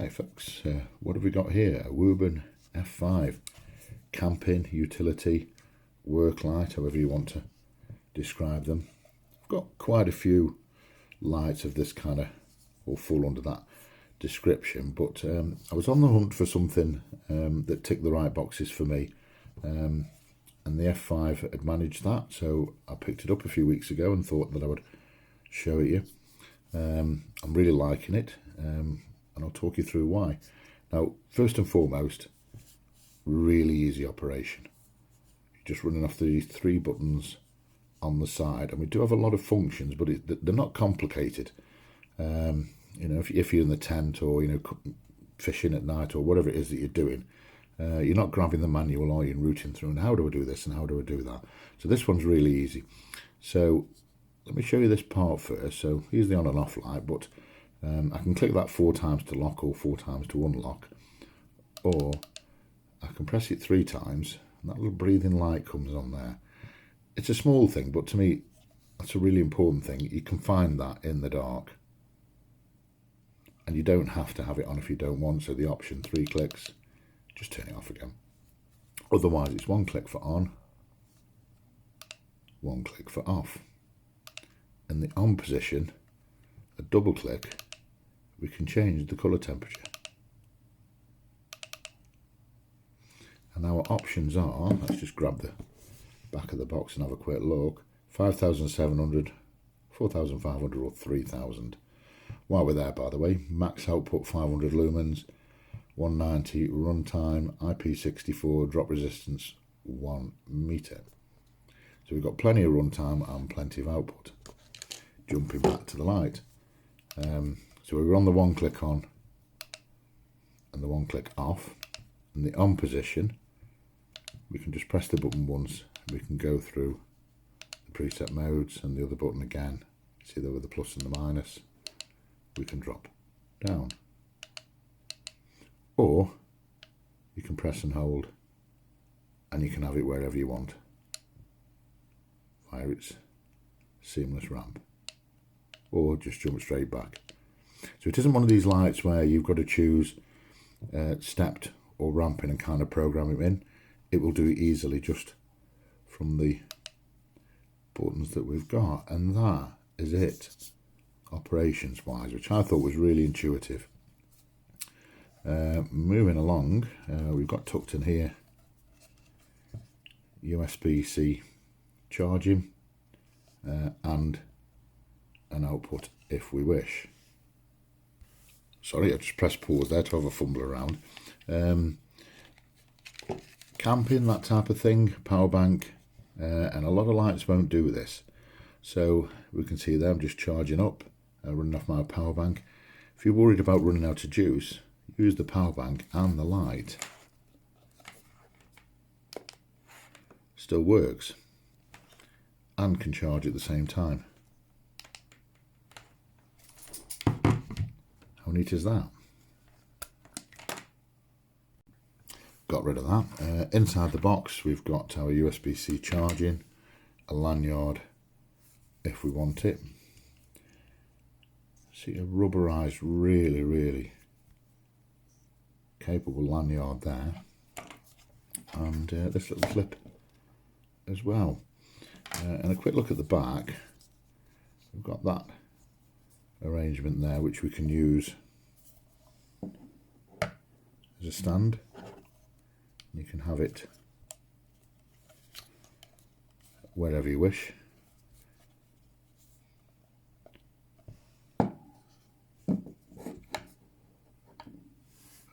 Hi folks, what have we got here? A Wuben F5 camping, utility, work light, however you want to describe them. I've got quite a few lights of this kind of, or fall under that description, but I was on the hunt for something that ticked the right boxes for me, and the F5 had managed that, so I picked it up a few weeks ago and thought that I would show it you. I'm really liking it, and I'll talk you through why. Now, first and foremost, really easy operation. You're just running off these 3 buttons on the side, and we do have a lot of functions, but they're not complicated. You know, if you're in the tent, or, you know, fishing at night, or whatever it is that you're doing, you're not grabbing the manual, are you, and routing through, and how do I do this and how do I do that? So this one's really easy. So let me show you this part first. So here's the on and off light, but I can click that 4 times to lock or 4 times to unlock, or I can press it 3 times and that little breathing light comes on there. It's a small thing, but to me that's a really important thing. You can find that in the dark, and you don't have to have it on if you don't want. So the option, 3 clicks, just turn it off again. Otherwise it's 1 click for on, 1 click for off. In the on position, a double click, we can change the colour temperature. And our options are, let's just grab the back of the box and have a quick look, 5,700, 4,500 or 3,000. While we're there, by the way, max output 500 lumens, 190 runtime, IP64, drop resistance 1 meter. So we've got plenty of runtime and plenty of output. Jumping back to the light. So we were on the 1 click on and the 1 click off. In the on position, we can just press the button once. We can go through the preset modes, and the other button again. See there with the plus and the minus. We can drop down. Or you can press and hold, and you can have it wherever you want via its seamless ramp, or just jump straight back. So it isn't one of these lights where you've got to choose stepped or ramping and kind of program it in. It will do it easily just from the buttons that we've got, and that is it operations wise, which I thought was really intuitive. Moving along, we've got tucked in here USB-C charging and an output if we wish. Sorry, I just pressed pause there to have a fumble around. Camping, that type of thing, power bank, and a lot of lights won't do this. So we can see there I'm just charging up, running off my power bank. If you're worried about running out of juice, use the power bank and the light. Still works and can charge at the same time. How neat is that? Got rid of that. Inside the box we've got our USB-C charging, a lanyard if we want it. See a rubberized, really capable lanyard there, and this little clip as well. And a quick look at the back, we've got that arrangement there which we can use as a stand. You can have it wherever you wish. And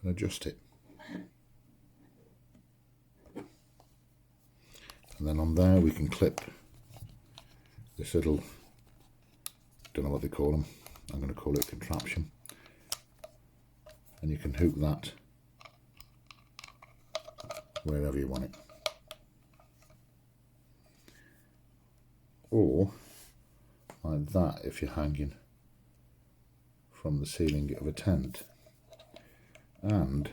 adjust it. And then on there we can clip this little, don't know what they call them, I'm going to call it contraption, and you can hook that wherever you want it. Or like that if you're hanging from the ceiling of a tent. And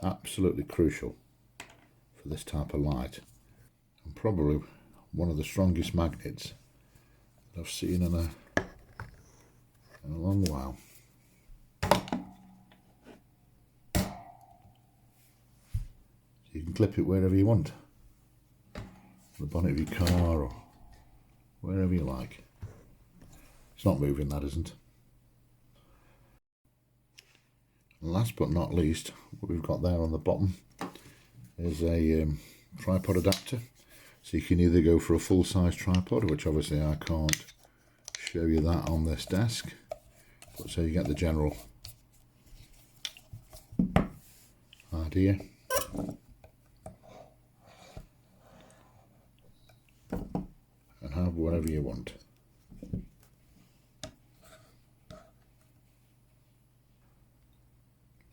absolutely crucial for this type of light, and probably one of the strongest magnets that I've seen in a long while. clip it wherever you want. The bonnet of your car or wherever you like. It's not moving, that isn't. And last but not least, what we've got there on the bottom is a tripod adapter. So you can either go for a full-size tripod, which obviously I can't show you that on this desk, but so you get the general idea. And have whatever you want.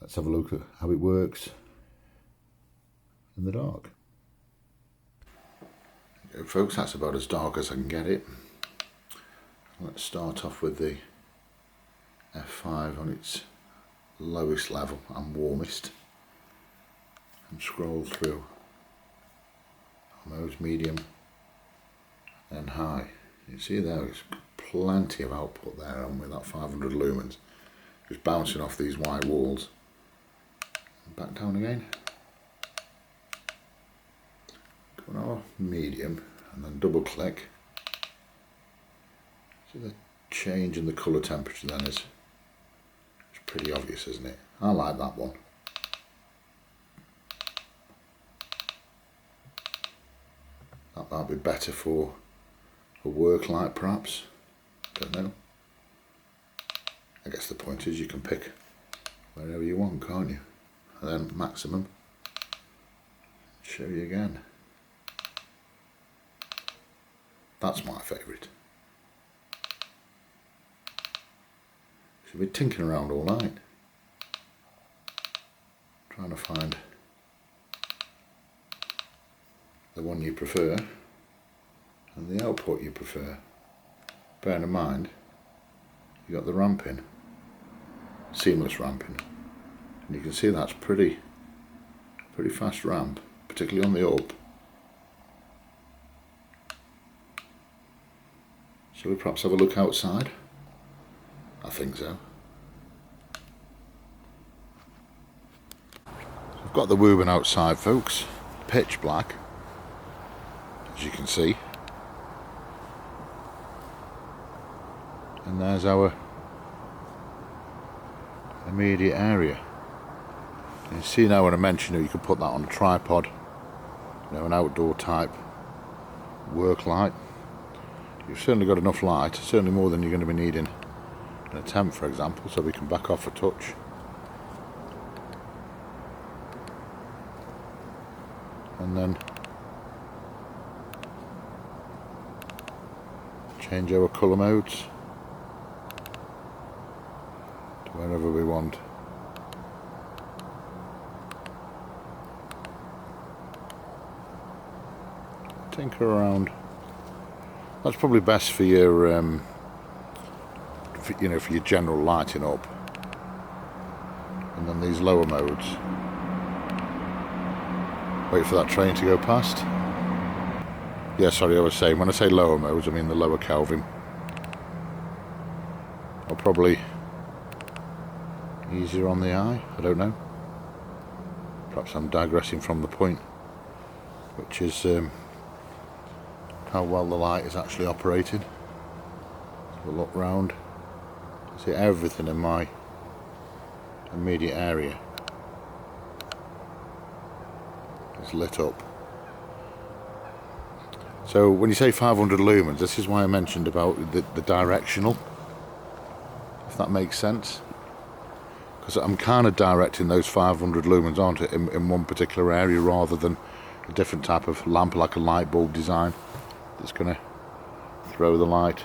Let's have a look at how it works in the dark. Okay, folks, that's about as dark as I can get it. Let's start off with the F5 on its lowest level and warmest, and scroll through modes medium and high. You see there's plenty of output there on with that 500 lumens, just bouncing off these white walls. Back down again. Go on medium and then double click. See the change in the colour temperature then is pretty obvious, isn't it? I like that one. That might be better for a work light perhaps. Don't know. I guess the point is you can pick wherever you want, can't you? And then maximum. Show you again. That's my favourite. So we're tinkering around all night, trying to find the one you prefer and the output you prefer. Bearing in mind, you got the ramping, seamless ramping, and you can see that's pretty fast ramp, particularly on the up. Shall we perhaps have a look outside? I think so. I've got the Wuben outside, folks, pitch black, as you can see. And there's our immediate area. You see now when I mentioned it, you could put that on a tripod, you know, an outdoor type work light. You've certainly got enough light, certainly more than you're going to be needing in a tent, for example, so we can back off a touch. And then change our colour modes to wherever we want. Tinker around. That's probably best for your, you know, for your general lighting up. And then these lower modes. Wait for that train to go past. Yeah, sorry, I was saying, when I say lower modes, I mean the lower Kelvin. Or probably easier on the eye, I don't know. Perhaps I'm digressing from the point, which is how well the light is actually operating. So we'll look round, see everything in my immediate area is lit up. So when you say 500 lumens, this is why I mentioned about the directional, if that makes sense, because I'm kind of directing those 500 lumens onto it in one particular area rather than a different type of lamp, like a light bulb design that's going to throw the light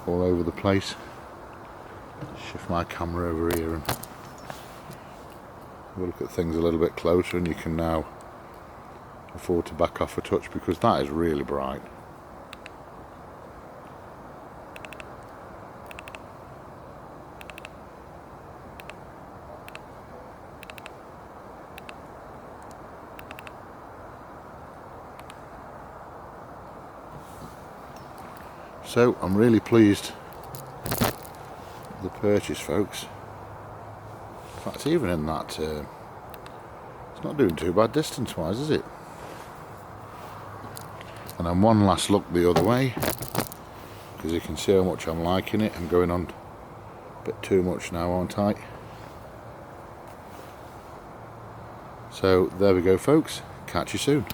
all over the place. Shift my camera over here and we'll look at things a little bit closer, and you can now afford to back off a touch because that is really bright. So I'm really pleased with the purchase, folks. In fact, even in that It's not doing too bad distance wise, is it? And then one last look the other way, because you can see how much I'm liking it. I'm going on a bit too much now, aren't I? So there we go, folks. Catch you soon.